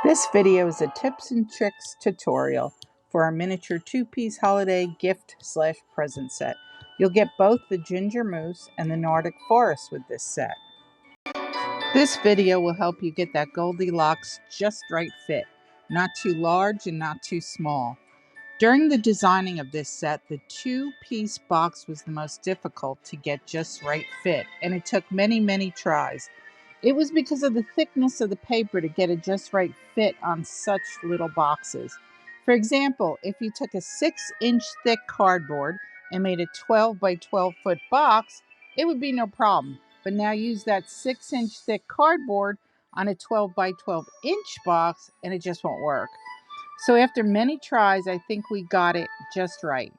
This video is a tips and tricks tutorial for our miniature two-piece holiday gift/present set. You'll get both the ginger moose and the Nordic forest with this set. This video will help you get that Goldilocks just right fit, not too large and not too small. During the designing of this set, the two-piece box was the most difficult to get just right fit, and it took many tries. It was because of the thickness of the paper to get a just right fit on such little boxes. For example, if you took a 6-inch thick cardboard and made a 12 by 12 foot box, it would be no problem. But now use that 6-inch thick cardboard on a 12 by 12 inch box and it just won't work. So after many tries, I think we got it just right.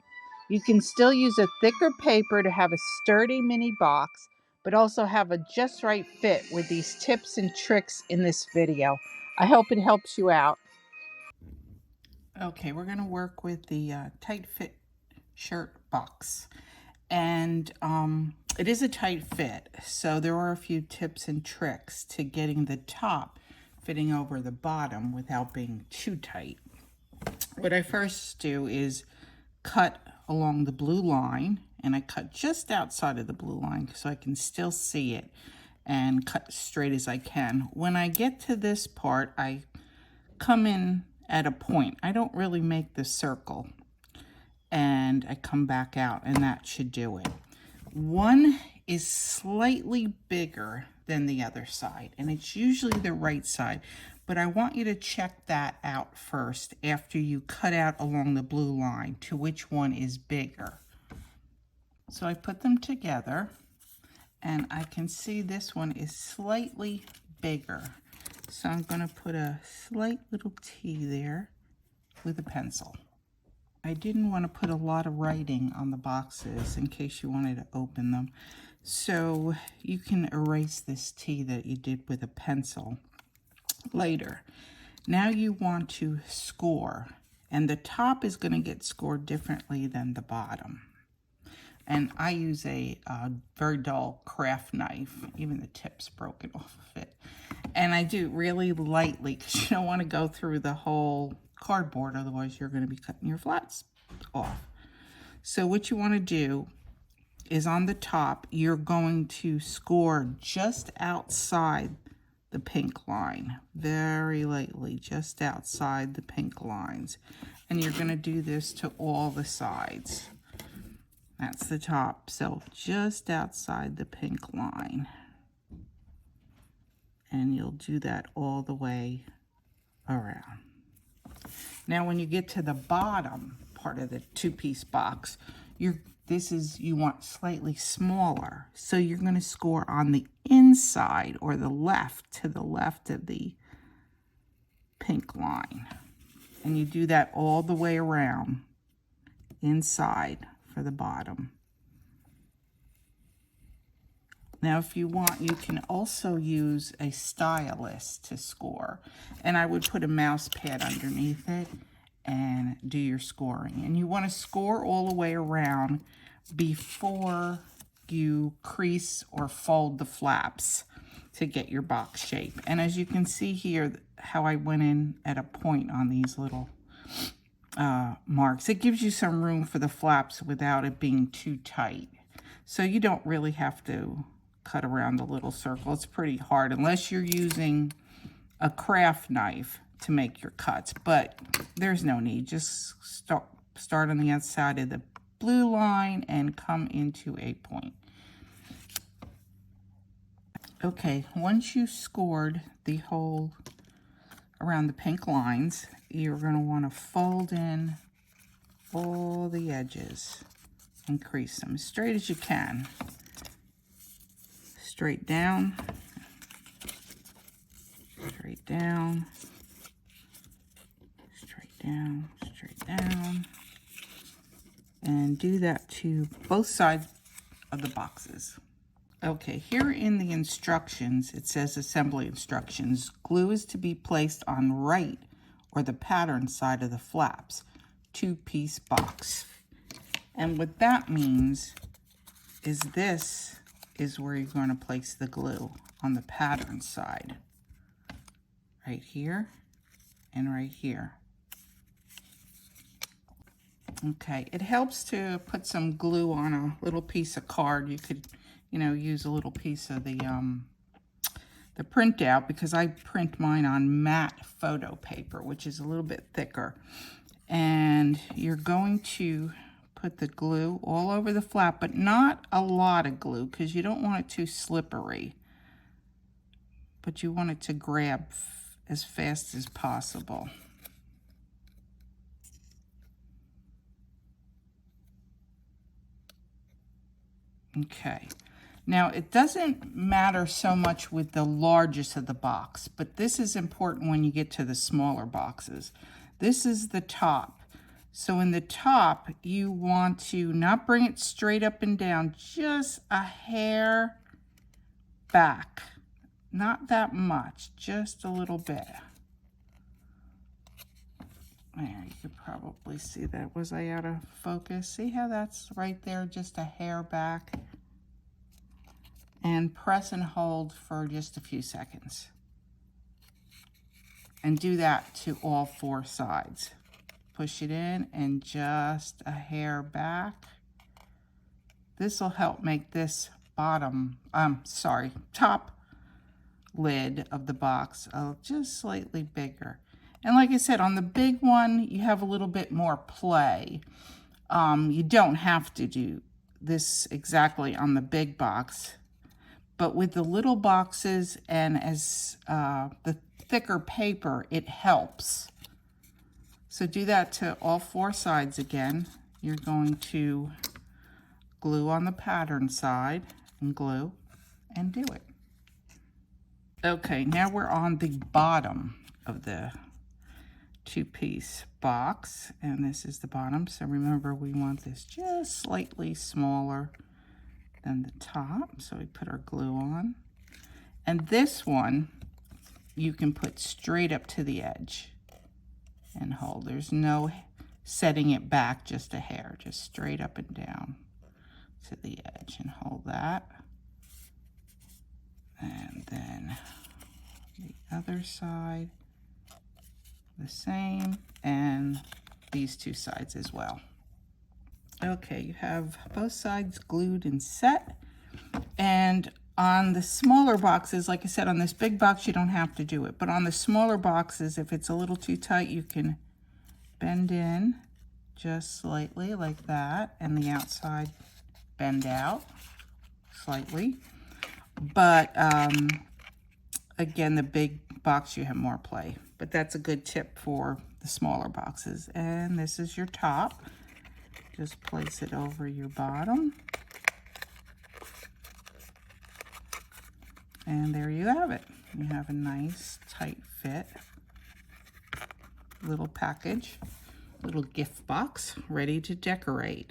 You can still use a thicker paper to have a sturdy mini box, but also have a just right fit with these tips and tricks in this video. I hope it helps you out. Okay, we're going to work with the tight fit shirt box. And it is a tight fit, so there are a few tips and tricks to getting the top fitting over the bottom without being too tight. What I first do is cut along the blue line, and I cut just outside of the blue line so I can still see it and cut straight as I can. When I get to this part, I come in at a point. I don't really make the circle, and I come back out, and that should do it. One is slightly bigger than the other side, and it's usually the right side, but I want you to check that out first after you cut out along the blue line to which one is bigger. So I put them together, and I can see this one is slightly bigger. So I'm going to put a slight little T there with a pencil. I didn't want to put a lot of writing on the boxes in case you wanted to open them. So you can erase this T that you did with a pencil later. Now you want to score, and the top is going to get scored differently than the bottom. And I use a very dull craft knife. Even the tip's broken off of it. And I do really lightly because you don't want to go through the whole cardboard, otherwise you're going to be cutting your flats off. So what you want to do is on the top, you're going to score just outside the pink line, very lightly, just outside the pink lines. And you're going to do this to all the sides. That's the top, so just outside the pink line. And you'll do that all the way around. Now when you get to the bottom part of the two-piece box, you want slightly smaller. So you're going to score on the inside or the left, to the left of the pink line. And you do that all the way around inside for the bottom. Now, if you want, you can also use a stylus to score. And I would put a mouse pad underneath it and do your scoring. And you want to score all the way around before you crease or fold the flaps to get your box shape. And as you can see here, how I went in at a point on these little marks. It gives you some room for the flaps without it being too tight. So you don't really have to cut around the little circle. It's pretty hard unless you're using a craft knife to make your cuts, but there's no need. Just start on the outside of the blue line and come into a point. Okay, once you scored the hole around the pink lines, you're going to want to fold in all the edges and crease them as straight as you can. Straight down, straight down, straight down, straight down, and do that to both sides of the boxes. Okay, here in the instructions, it says assembly instructions. Glue is to be placed on right or the pattern side of the flaps, two-piece box. And what that means is this is where you're going to place the glue on the pattern side. Right here. and right here. Okay, it helps to put some glue on a little piece of card. You could, use a little piece of the printout, because I print mine on matte photo paper, which is a little bit thicker. And you're going to put the glue all over the flap, but not a lot of glue, because you don't want it too slippery. But you want it to grab as fast as possible. Okay, now it doesn't matter so much with the largest of the box, but this is important when you get to the smaller boxes. This is the top. So in the top, you want to not bring it straight up and down, just a hair back. Not that much, just a little bit. There, you could probably see that. Was I out of focus? See how that's right there, just a hair back? And press and hold for just a few seconds. And do that to all 4 sides. Push it in and just a hair back. This will help make this top lid of the box just slightly bigger. And like I said, on the big one, you have a little bit more play. You don't have to do this exactly on the big box, but with the little boxes and as the thicker paper, it helps. So do that to all 4 sides again. You're going to glue on the pattern side and glue and do it. Okay, now we're on the bottom of the 2-piece box, and this is the bottom. So remember, we want this just slightly smaller than the top. So we put our glue on. And this one, you can put straight up to the edge and hold. There's no setting it back, just a hair, just straight up and down to the edge, and hold that. And then the other side, the same, and these 2 sides as well. Okay, you have both sides glued and set. And on the smaller boxes, like I said, on this big box, you don't have to do it. But on the smaller boxes, if it's a little too tight, you can bend in just slightly like that, and the outside bend out slightly. But again, the big box, you have more play. But that's a good tip for the smaller boxes. And this is your top. Just place it over your bottom. And there you have it. You have a nice tight fit little package, little gift box ready to decorate.